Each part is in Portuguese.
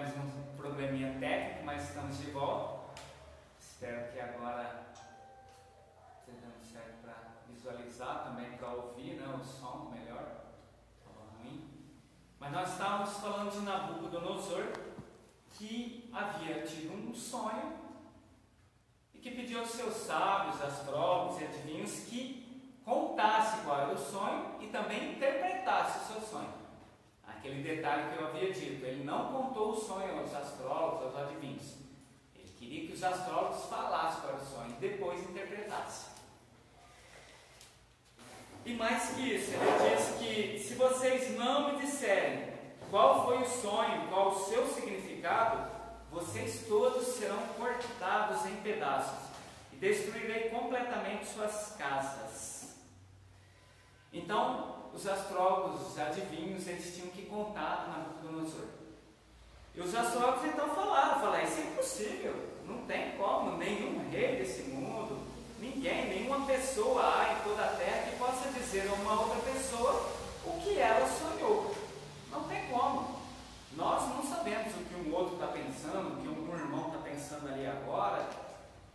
tivemos um probleminha técnico, mas estamos de volta. Espero que agora esteja dando certo para visualizar, também para ouvir, né, o som melhor. Estava ruim. Mas nós estávamos falando de Nabucodonosor, que havia tido um sonho e que pediu aos seus sábios, astrólogos e adivinhos que contasse qual era o sonho e também interpretasse o seu sonho. Aquele detalhe que eu havia dito, ele não contou o sonho aos astrólogos, aos adivinhos. Ele queria que os astrólogos falassem qual era o sonho e depois interpretassem. E mais que isso, ele disse que se vocês não me disserem qual foi o sonho, qual o seu significado, vocês todos serão cortados em pedaços e destruirei completamente suas casas. Então, os astrólogos, os adivinhos, eles tinham que contar Nabucodonosor. E os astrólogos então falaram, isso é impossível, não tem como, nenhum rei desse mundo, ninguém, nenhuma pessoa há em toda a terra que possa dizer a uma outra pessoa o que ela sonhou. Não tem como. Nós não sabemos o que um outro está pensando, o que um irmão está pensando ali agora.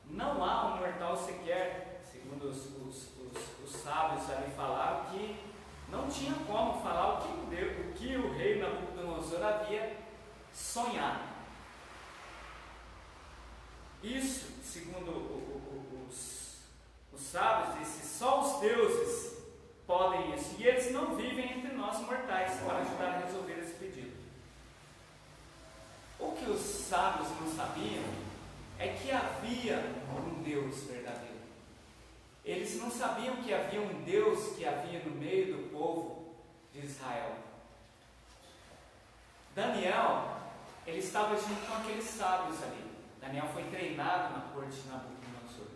Não há um mortal sequer, segundo os sábios ali falaram, que não tinha como falar o que o rei Nabucodonosor havia sonhado. Isso, segundo os sábios, disse, só os deuses podem isso, e eles não vivem entre nós mortais para ajudar a resolver esse pedido. O que os sábios não sabiam é que havia um Deus verdadeiro. Eles não sabiam que havia um Deus que havia no meio do povo de Israel. Daniel, ele estava junto com aqueles sábios ali. Daniel foi treinado na corte de Nabucodonosor.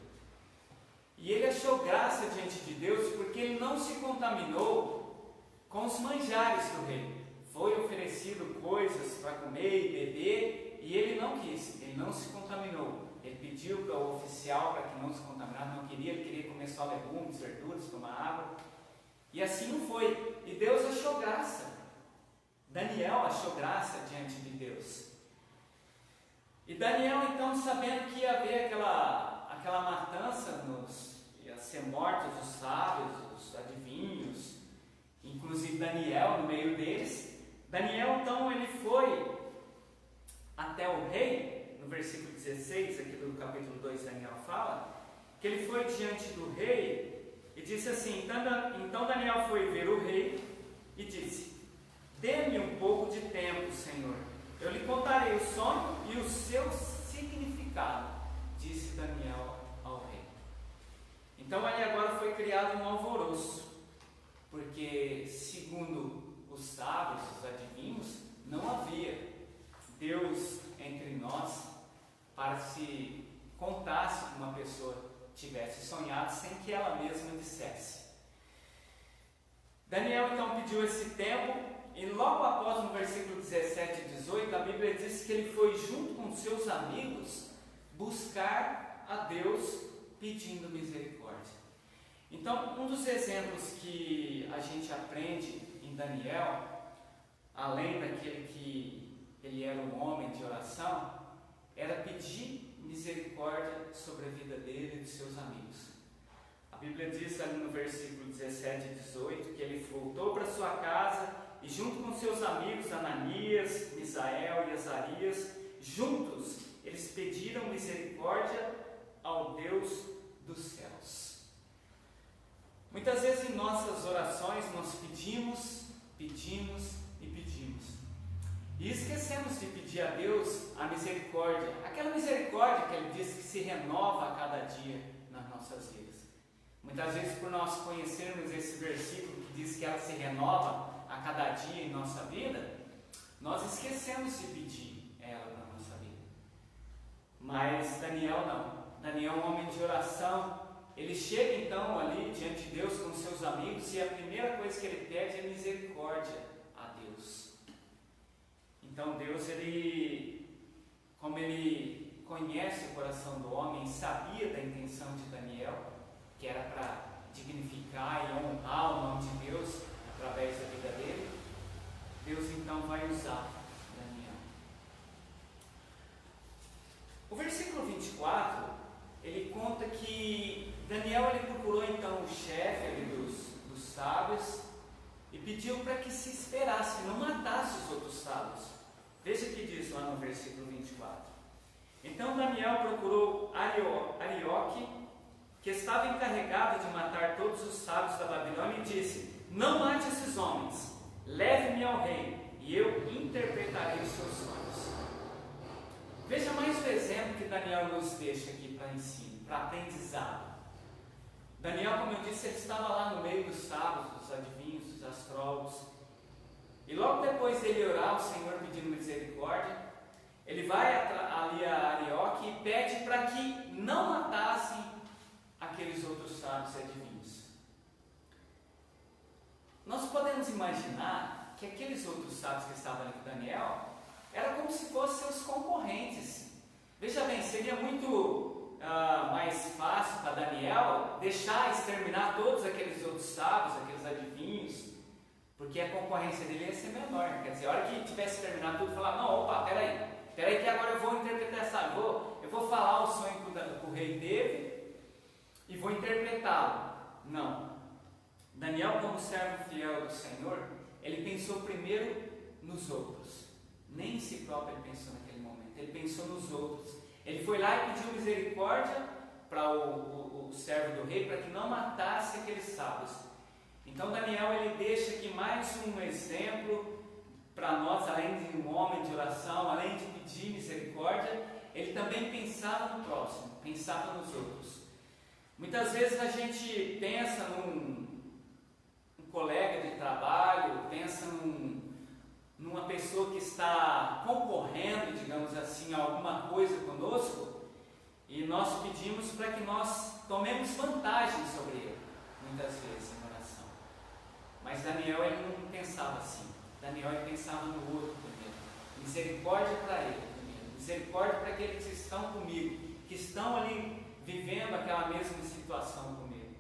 E ele achou graça diante de Deus porque ele não se contaminou com os manjares do rei. Foi oferecido coisas para comer e beber e ele não quis, ele não se contaminou. Ele pediu para o oficial para que não se contaminasse, não queria, ele queria comer só legumes, verduras, tomar água. E assim não foi. E Deus achou graça. Daniel achou graça diante de Deus. E Daniel, então, sabendo que ia haver aquela matança, ia ser mortos os sábios, os adivinhos, inclusive Daniel no meio deles. Daniel, então, ele foi até o rei. No versículo 16, aqui do capítulo 2, Daniel fala, que ele foi diante do rei e disse assim, então Daniel foi ver o rei e disse, dê-me um pouco de tempo, Senhor, eu lhe contarei o sonho e o seu significado, disse Daniel ao rei. Então ali agora foi criado um alvoroço, porque segundo os sábios, os adivinhos, não havia Deus entre nós para se contasse que uma pessoa tivesse sonhado sem que ela mesma dissesse. Daniel então pediu esse tempo e logo após, no versículo 17 e 18, a Bíblia diz que ele foi junto com seus amigos buscar a Deus pedindo misericórdia. Então, um dos exemplos que a gente aprende em Daniel, além daquele que ele era um homem de oração, era pedir misericórdia sobre a vida dele e dos seus amigos. A Bíblia diz ali no versículo 17 e 18 que ele voltou para sua casa e junto com seus amigos Ananias, Misael e Azarias, juntos eles pediram misericórdia ao Deus dos céus. Muitas vezes em nossas orações nós pedimos e pedimos. E esquecemos de pedir a Deus a misericórdia, aquela misericórdia que Ele diz que se renova a cada dia nas nossas vidas. Muitas vezes, por nós conhecermos esse versículo que diz que ela se renova a cada dia em nossa vida, nós esquecemos de pedir ela na nossa vida. Mas Daniel não. Daniel é um homem de oração. Ele chega então ali diante de Deus com seus amigos e a primeira coisa que ele pede é misericórdia a Deus. Então Deus, como ele conhece o coração do homem, sabia da intenção de Daniel, que era para dignificar e honrar o nome de Deus através da vida dele, Deus então vai usar Daniel. procurou então o chefe ali dos sábios e pediu para que se esperasse, que não matasse os outros sábios. Veja o que diz lá no versículo 24. Então Daniel procurou Arioque, que estava encarregado de matar todos os sábios da Babilônia, e disse: não mate esses homens, leve-me ao rei, e eu interpretarei os seus sonhos. Veja mais um exemplo que Daniel nos deixa aqui para ensino, para aprendizado. Daniel, como eu disse, ele estava lá no meio dos sábios, dos adivinhos, dos astrólogos, e logo depois dele orar ao Senhor pedindo misericórdia, ele vai ali a Arioque e pede para que não matassem aqueles outros sábios e adivinhos. Nós podemos imaginar que aqueles outros sábios que estavam ali com Daniel era como se fossem seus concorrentes. Veja bem, seria muito mais fácil para Daniel deixar exterminar todos aqueles outros sábios, aqueles adivinhos, porque a concorrência dele ia ser menor. Quer dizer, a hora que tivesse terminado tudo, falar: não, opa, peraí que agora eu vou interpretar essa, eu vou falar o sonho que o rei teve e vou interpretá-lo. Não. Daniel, como servo fiel do Senhor, ele pensou primeiro nos outros. Nem em si próprio ele pensou naquele momento, ele pensou nos outros. Ele foi lá e pediu misericórdia para o servo do rei, para que não matasse aqueles sábios. Então Daniel, ele deixa aqui mais um exemplo para nós, além de um homem de oração, além de pedir misericórdia, ele também pensava no próximo, pensava nos outros. Muitas vezes a gente pensa num colega de trabalho, pensa numa pessoa que está concorrendo, digamos assim, a alguma coisa conosco, e nós pedimos para que nós tomemos vantagem sobre ele, muitas vezes em oração. Mas Daniel, ele não pensava assim. Daniel, ele pensava no outro primeiro. Misericórdia para ele primeiro. Misericórdia para aqueles que estão comigo, que estão ali vivendo aquela mesma situação comigo.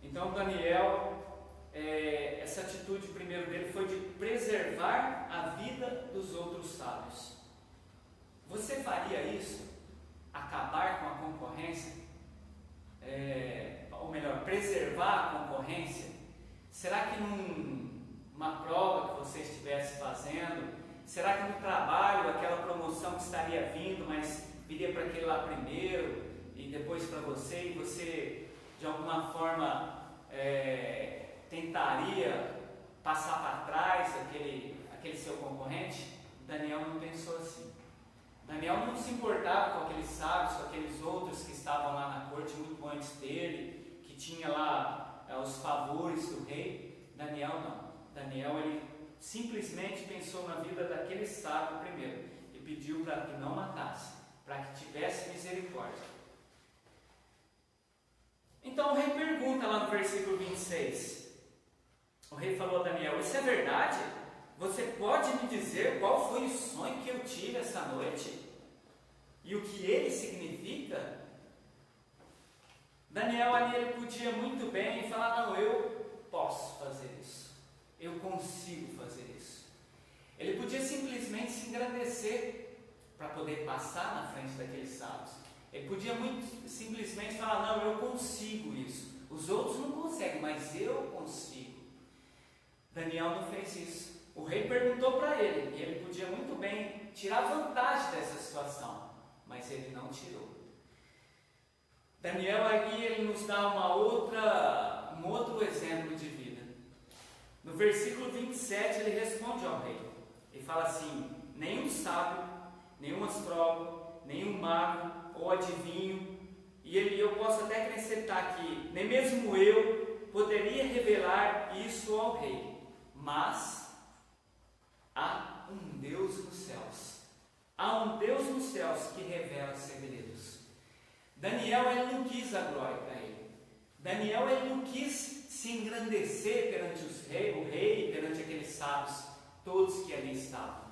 Então Daniel, essa atitude primeiro dele foi de preservar a vida dos outros sábios. Você faria isso? Acabar com a concorrência? Ou melhor, preservar a concorrência? Será que numa prova que você estivesse fazendo, será que no trabalho aquela promoção que estaria vindo, mas viria para aquele lá primeiro e depois para você, e você de alguma forma tentaria passar para trás aquele seu concorrente? Daniel não pensou assim. Daniel não se importava com aqueles sábios, com aqueles outros que estavam lá na corte muito antes dele, que tinha lá os favores do rei. Daniel não. Daniel, ele simplesmente pensou na vida daquele sábio primeiro e pediu para que não matasse, para que tivesse misericórdia. Então o rei pergunta lá no versículo 26. O rei falou a Daniel: isso é verdade? Você pode me dizer qual foi o sonho que eu tive essa noite? E o que ele significa? Daniel ali, ele podia muito bem falar: não, eu posso fazer isso. Eu consigo fazer isso. Ele podia simplesmente se engrandecer para poder passar na frente daqueles sábios. Ele podia muito simplesmente falar: não, eu consigo isso. Os outros não conseguem, mas eu consigo. Daniel não fez isso. O rei perguntou para ele, e ele podia muito bem tirar vantagem dessa situação, mas ele não tirou. Daniel aqui, ele nos dá um outro exemplo de vida. No versículo 27 ele responde ao rei. Ele fala assim: nenhum sábio, nenhum astrólogo, nenhum mago ou adivinho, e eu posso até acrescentar aqui, nem mesmo eu poderia revelar isso ao rei, mas há um Deus nos céus. Há um Deus nos céus que revela segredos. Daniel, ele não quis a glória para ele. Daniel, ele não quis se engrandecer perante o rei, perante aqueles sábios, todos que ali estavam.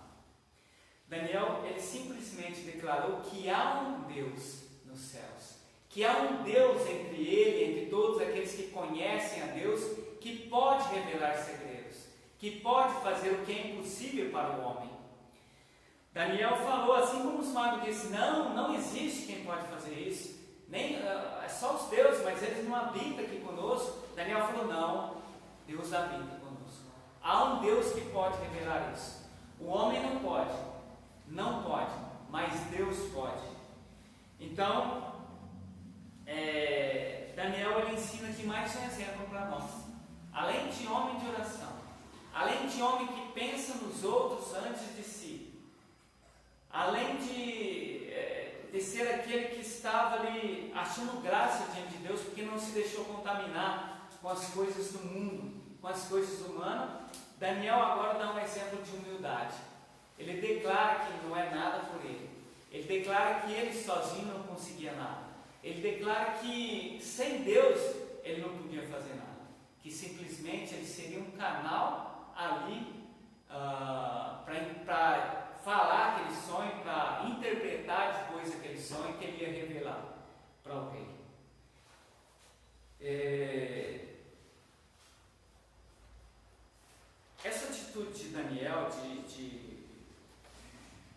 Daniel, ele simplesmente declarou que há um Deus nos céus, que há um Deus entre ele, entre todos aqueles que conhecem a Deus, que pode revelar segredos, que pode fazer o que é impossível para o homem. Daniel falou, assim como os magos disseram: não existe quem pode fazer isso. É só os deuses, mas eles não habitam aqui conosco. Daniel falou, não, Deus habita conosco. Há um Deus que pode revelar isso. O homem não pode, mas Deus pode. Então, Daniel ele ensina aqui mais um exemplo para nós. Além de homem de oração, além de homem que pensa nos outros antes de si, além de ser aquele que estava ali achando graça diante de Deus, porque não se deixou contaminar com as coisas do mundo, com as coisas humanas, Daniel agora dá um exemplo de humildade. Ele declara que não é nada por ele. Ele declara que ele sozinho não conseguia nada. Ele declara que sem Deus ele não podia fazer nada. Que simplesmente ele seria um canal ali para falar aquele sonho, para interpretar depois aquele sonho que ele ia revelar para o rei. Essa atitude de Daniel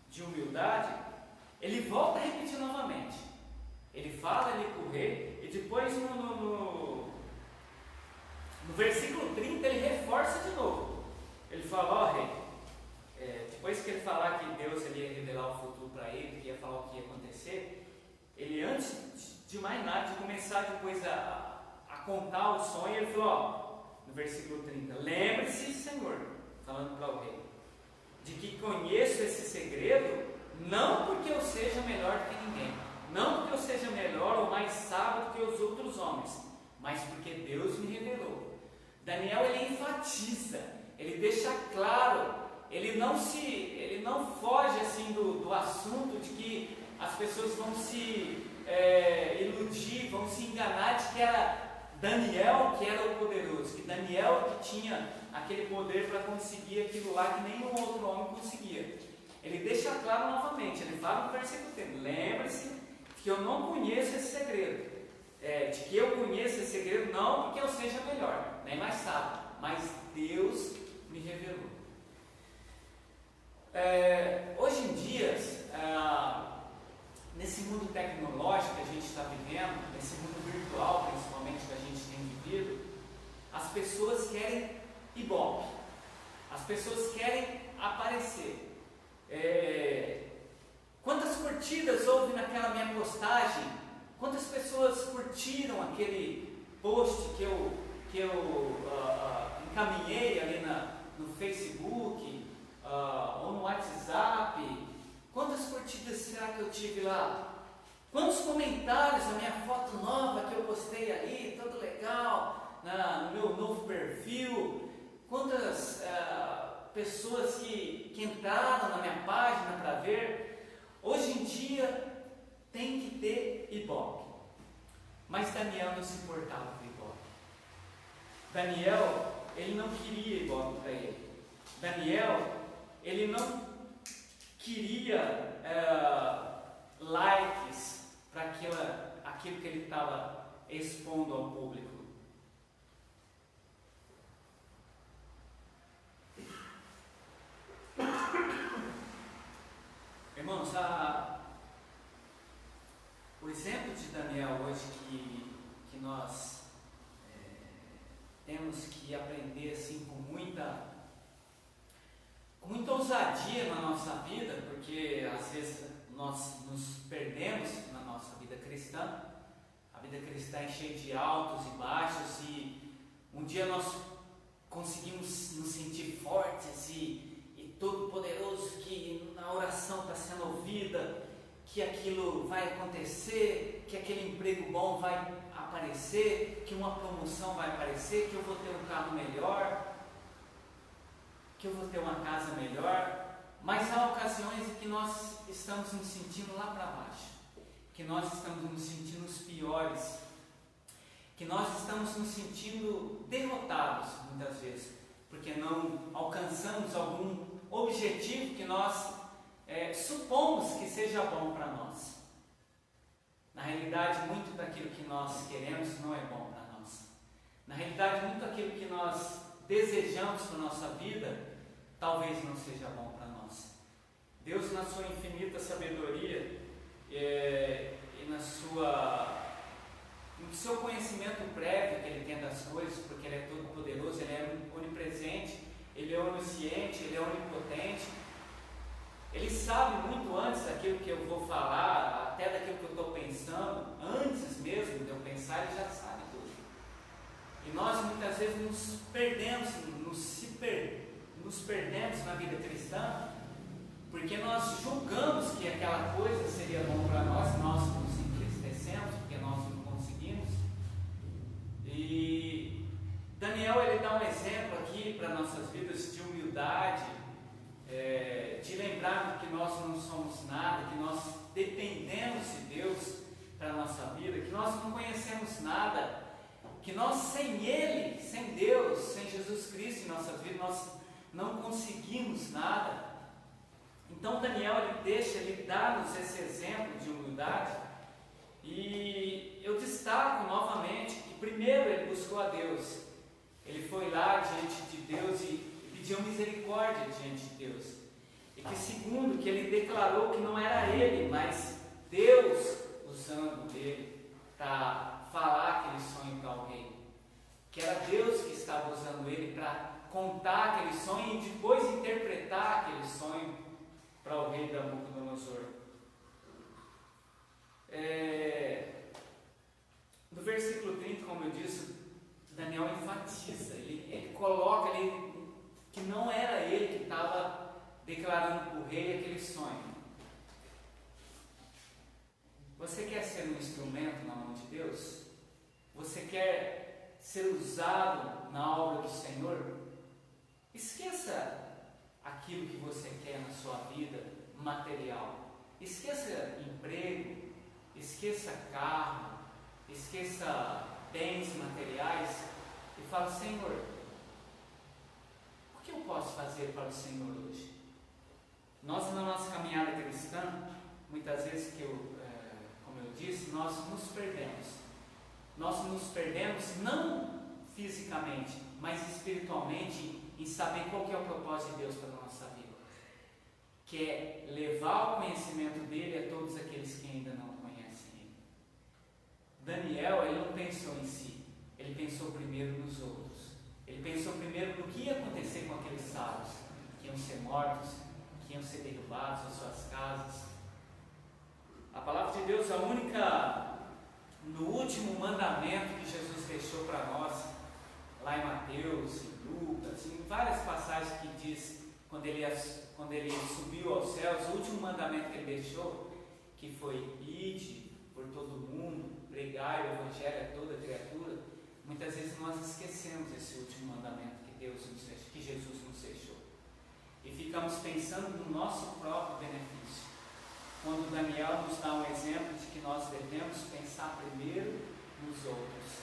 de humildade, ele volta a repetir novamente. Ele fala ali com o rei e depois no versículo 30 ele reforça de novo. Ele fala, rei, depois que ele falar que Deus ele ia revelar o futuro para ele, que ia falar o que ia acontecer, ele antes de mais nada, de começar depois a contar o sonho, ele falou, no versículo 30, lembre-se, Senhor, falando para o rei, de que conheço esse segredo, não porque eu seja melhor do que ninguém, não porque eu seja melhor ou mais sábio do que os outros homens, mas porque Deus me revelou. Daniel ele enfatiza, ele deixa claro, ele não foge assim do assunto de que as pessoas vão se iludir, vão se enganar de que era Daniel que era o poderoso, que Daniel que tinha aquele poder para conseguir aquilo lá que nenhum outro homem conseguia. Ele deixa claro novamente, ele fala no versículo 3, lembre-se que eu não conheço esse segredo, de que eu conheço esse segredo não porque eu seja melhor, nem mais sábio, mas Deus me revelou. Hoje em dia, nesse mundo tecnológico que a gente está vivendo, nesse mundo virtual principalmente que a gente tem vivido, as pessoas querem ibope, as pessoas querem aparecer. Quantas curtidas houve naquela minha postagem? Quantas pessoas curtiram aquele post que eu encaminhei ali no Facebook ou no WhatsApp? Quantas curtidas será que eu tive lá? Quantos comentários na minha foto nova que eu postei ali, todo legal, no meu novo perfil? Quantas pessoas que entraram na minha página para ver? Hoje em dia tem que ter ibope. Mas Daniel não se importava com ibope. Daniel, ele não queria ibope para ele. Daniel, ele não queria likes para aquilo que ele estava expondo ao público. Irmãos, o exemplo de Daniel hoje que nós temos que aprender assim com muita ousadia na nossa vida, porque às vezes nós nos perdemos na nossa vida cristã. A vida cristã é cheia de altos e baixos, e um dia nós conseguimos nos sentir fortes e todo poderoso, que a oração está sendo ouvida, que aquilo vai acontecer, que aquele emprego bom vai aparecer, que uma promoção vai aparecer, que eu vou ter um carro melhor, que eu vou ter uma casa melhor. Mas há ocasiões em que nós estamos nos sentindo lá para baixo, que nós estamos nos sentindo os piores, que nós estamos nos sentindo derrotados muitas vezes, porque não alcançamos algum objetivo que nós supomos que seja bom para nós. Na realidade, muito daquilo que nós queremos não é bom para nós. Na realidade, muito daquilo que nós desejamos para a nossa vida, talvez não seja bom para nós. Deus, na sua infinita sabedoria e na sua no seu conhecimento prévio que ele tem das coisas, porque ele é todo poderoso, ele é onipresente, ele é onisciente, ele é onipotente. Ele sabe muito antes daquilo que eu vou falar, até daquilo que eu estou pensando, antes mesmo de eu pensar, ele já sabe tudo. E nós muitas vezes nos perdemos na vida cristã, porque nós julgamos que aquela coisa seria bom para nós, nós nos entristecemos, porque nós não conseguimos. E Daniel, ele dá um exemplo aqui para nossas vidas de humildade, de lembrar que nós não somos nada, que nós dependemos de Deus para a nossa vida, que nós não conhecemos nada, que nós sem Ele, sem Deus, sem Jesus Cristo em nossas vidas, nós não conseguimos nada. Então Daniel, ele dá-nos esse exemplo de humildade, e eu destaco novamente que primeiro ele buscou a Deus, ele foi lá diante de Deus e pediu misericórdia diante de Deus. E que segundo, que ele declarou que não era ele, mas Deus usando ele para falar aquele sonho para alguém. Que era Deus que estava usando ele para contar aquele sonho e depois interpretar aquele sonho para o rei Nabucodonosor. No versículo 30, como eu disse, Daniel enfatiza, ele coloca ali que não era ele que estava declarando para o rei aquele sonho. Você quer ser um instrumento na mão de Deus? Você quer ser usado na obra do Senhor? Esqueça aquilo que você quer na sua vida material. Esqueça emprego, esqueça carro, esqueça bens materiais e fale: Senhor, o que eu posso fazer para o Senhor hoje? Nós, na nossa caminhada cristã, muitas vezes como eu disse, nós nos perdemos. Nós nos perdemos não fisicamente, mas espiritualmente, em saber qual que é o propósito de Deus para a nossa vida, que é levar o conhecimento dele a todos aqueles que ainda não conhecem ele. Daniel, ele não pensou em si, ele pensou primeiro nos outros. Ele pensou primeiro no que ia acontecer com aqueles sábios, que iam ser mortos, que iam ser derrubados as suas casas. A palavra de Deus, no último mandamento que Jesus deixou para nós, lá em Mateus, em Lucas, em várias passagens que diz, quando ele subiu aos céus, o último mandamento que ele deixou, que foi: ide por todo mundo, pregai o evangelho a toda criatura. Muitas vezes nós esquecemos esse último mandamento que Jesus nos deixou, e ficamos pensando no nosso próprio benefício, quando Daniel nos dá um exemplo de que nós devemos pensar primeiro nos outros.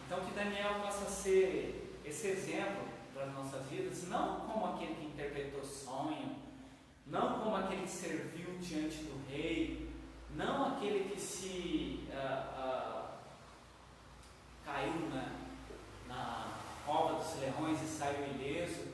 Então que Daniel possa ser esse exemplo para as nossas vidas, não como aquele que interpretou sonho, não como aquele que serviu diante do rei, não aquele que caiu na cova dos leões e saiu ileso,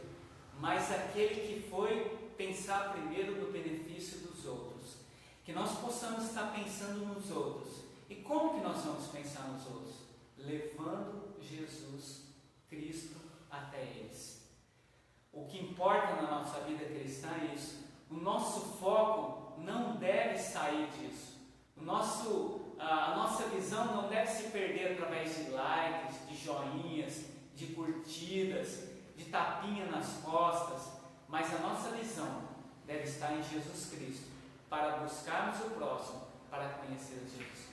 mas aquele que foi pensar primeiro no benefício dos outros. Que nós possamos estar pensando nos outros. E como que nós vamos pensar nos outros? Levando Jesus Cristo até eles. O que importa na nossa vida cristã é isso. O nosso foco não deve sair disso. A nossa visão não deve se perder através de likes, de joinhas, de curtidas, de tapinha nas costas, mas a nossa visão deve estar em Jesus Cristo, para buscarmos o próximo, para conhecer Jesus Cristo.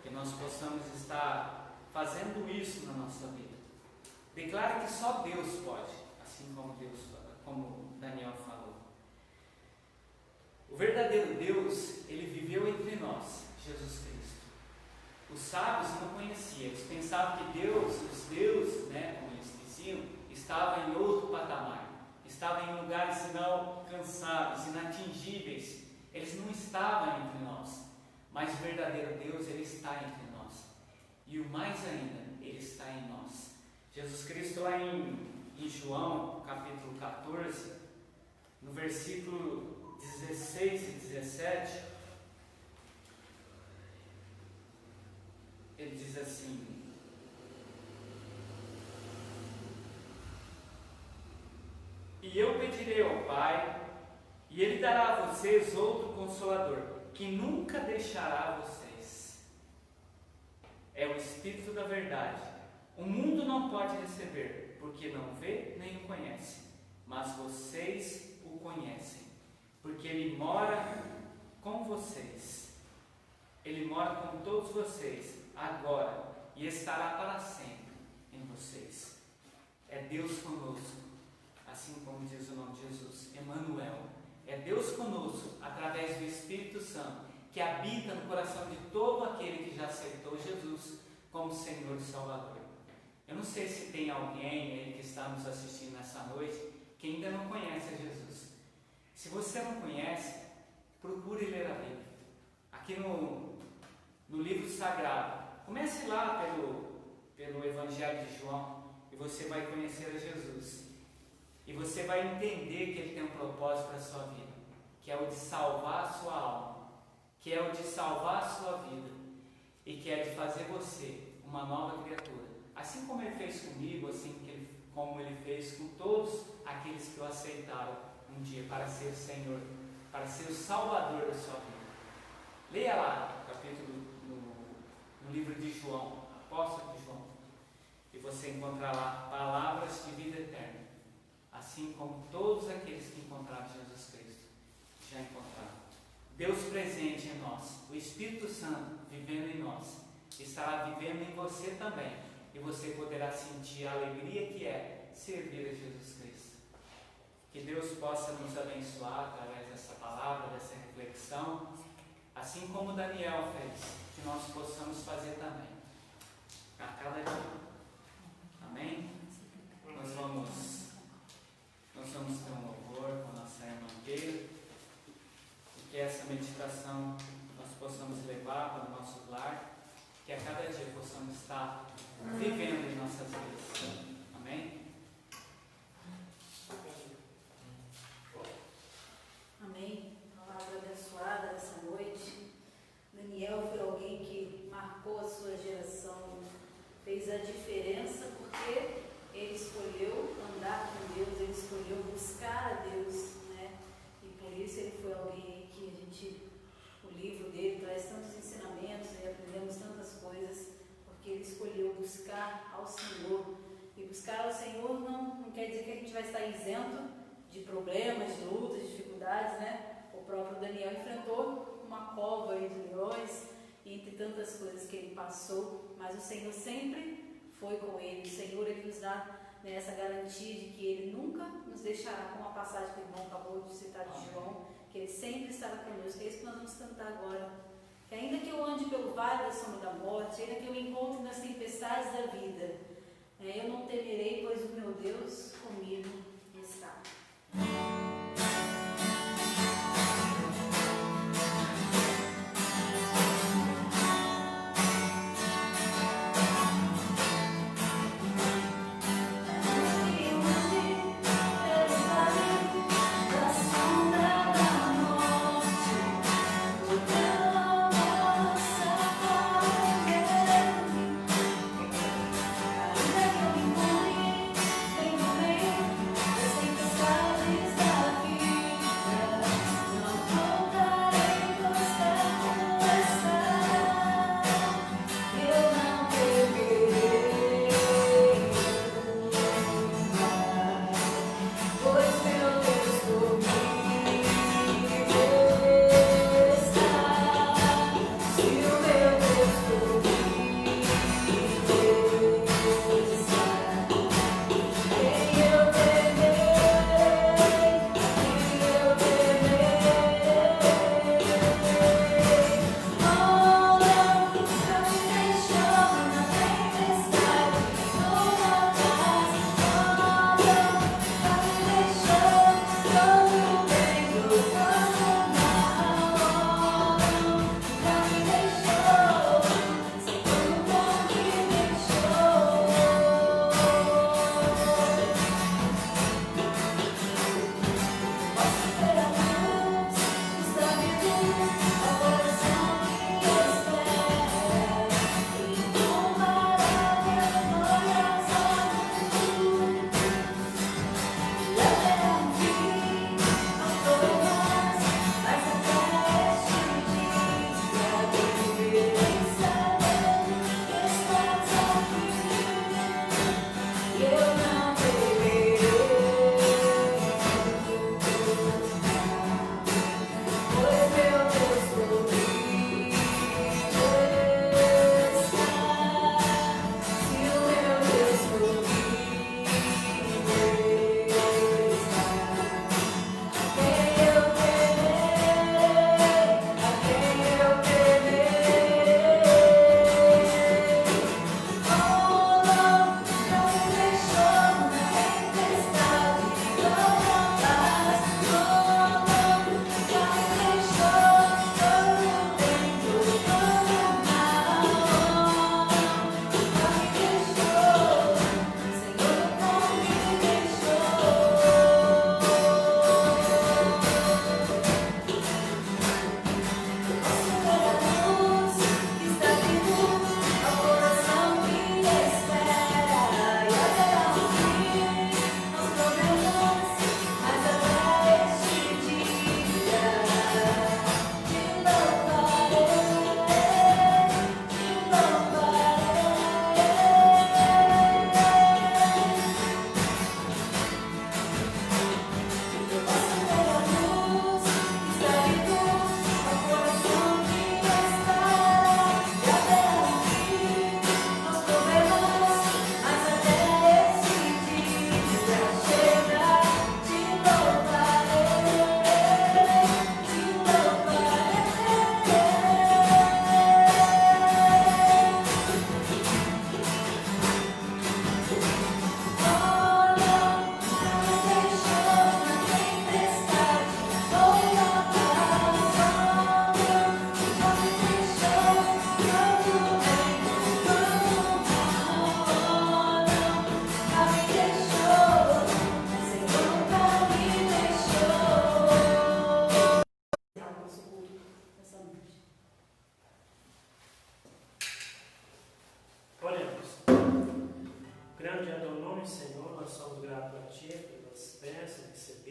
Que nós possamos estar fazendo isso na nossa vida. Declare que só Deus pode, assim como Daniel falou. O verdadeiro Deus, ele viveu entre nós, Jesus Cristo. Os sábios não conheciam, eles pensavam que os deuses, como eles diziam, estavam em outro patamar, estavam em lugares inalcançáveis, inatingíveis. Eles não estavam entre nós, mas o verdadeiro Deus, ele está entre nós. E o mais ainda, ele está em nós. Jesus Cristo, lá em João, capítulo 14, no versículo 16 e 17, ele diz assim: e eu pedirei ao Pai, e Ele dará a vocês outro Consolador, que nunca deixará vocês. É o Espírito da verdade. O mundo não pode receber, porque não vê nem o conhece, mas vocês o conhecem, porque Ele mora com vocês. Ele mora com todos vocês, agora, e estará para sempre em vocês. É Deus conosco, assim como diz o nome de Jesus, Emmanuel. É Deus conosco, através do Espírito Santo, que habita no coração de todo aquele que já aceitou Jesus como Senhor e Salvador. Eu não sei se tem alguém aí que está nos assistindo nessa noite que ainda não conhece a Jesus. Se você não conhece, procure ler a Bíblia. Aqui no livro sagrado, comece lá pelo Evangelho de João, e você vai conhecer a Jesus. E você vai entender que Ele tem um propósito para a sua vida, que é o de salvar a sua alma, que é o de salvar a sua vida, e que é de fazer você uma nova criatura. Assim como Ele fez comigo, como Ele fez com todos aqueles que o aceitaram um dia para ser o Senhor, para ser o Salvador da sua vida. Leia lá o capítulo no livro de João, Apóstolo de João, e você encontrará lá palavras de vida eterna, assim como todos aqueles que encontraram Jesus Cristo já encontraram. Deus presente em nós, o Espírito Santo vivendo em nós, estará vivendo em você também, e você poderá sentir a alegria que é servir a Jesus Cristo. Que Deus possa nos abençoar através dessa palavra, dessa reflexão, assim como Daniel fez, que nós possamos fazer também, a cada dia. Amém? Nós vamos ter um louvor com a nossa irmã Keila, e que essa meditação nós possamos levar para o nosso lar, que a cada dia possamos estar vivendo em nossas vidas. Amém? Amém. Palavra abençoada essa noite. Daniel foi alguém que marcou a sua geração, fez a diferença porque ele escolheu andar com Deus, ele escolheu buscar a Deus, né? E por isso ele foi alguém que o livro dele traz tantos ensinamentos e aprendemos tantas coisas, porque ele escolheu buscar ao Senhor. E buscar ao Senhor não quer dizer que a gente vai estar isento de problemas, de lutas, de dificuldades, né? O próprio Daniel enfrentou uma cova de leões, entre tantas coisas que ele passou, mas o Senhor sempre foi com ele. O Senhor, ele nos dá, né, essa garantia de que ele nunca nos deixará, como a passagem que o irmão acabou de citar de João, que ele sempre estará conosco. É isso que nós vamos cantar agora. Que ainda que eu ande pelo vale da sombra da morte, ainda que eu me encontre nas tempestades da vida, eu não temerei, pois o meu Deus comigo está. Ainda que eu me encontre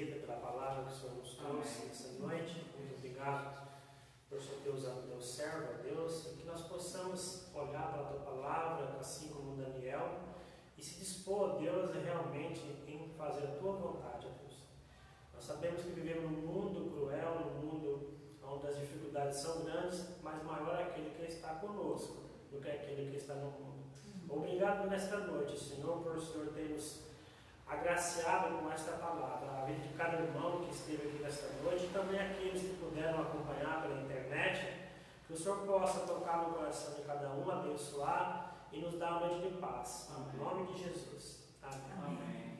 vida, pela palavra que o Senhor nos trouxe nessa noite. Muito obrigado por o Senhor ter usado o teu servo, a Deus, e que nós possamos olhar para a tua palavra, assim como Daniel, e se dispor, Deus, realmente em fazer a tua vontade, Deus. Nós sabemos que vivemos num mundo cruel, num mundo onde as dificuldades são grandes, mas maior é aquele que está conosco do que aquele que está no mundo. Obrigado nesta noite, Senhor, por o Senhor ter nos agraciado com esta palavra, a vida de cada irmão que esteve aqui nesta noite, e também aqueles que puderam acompanhar pela internet, que o Senhor possa tocar no coração de cada um, abençoar e nos dar uma noite de paz. Em nome de Jesus. Amém. Amém.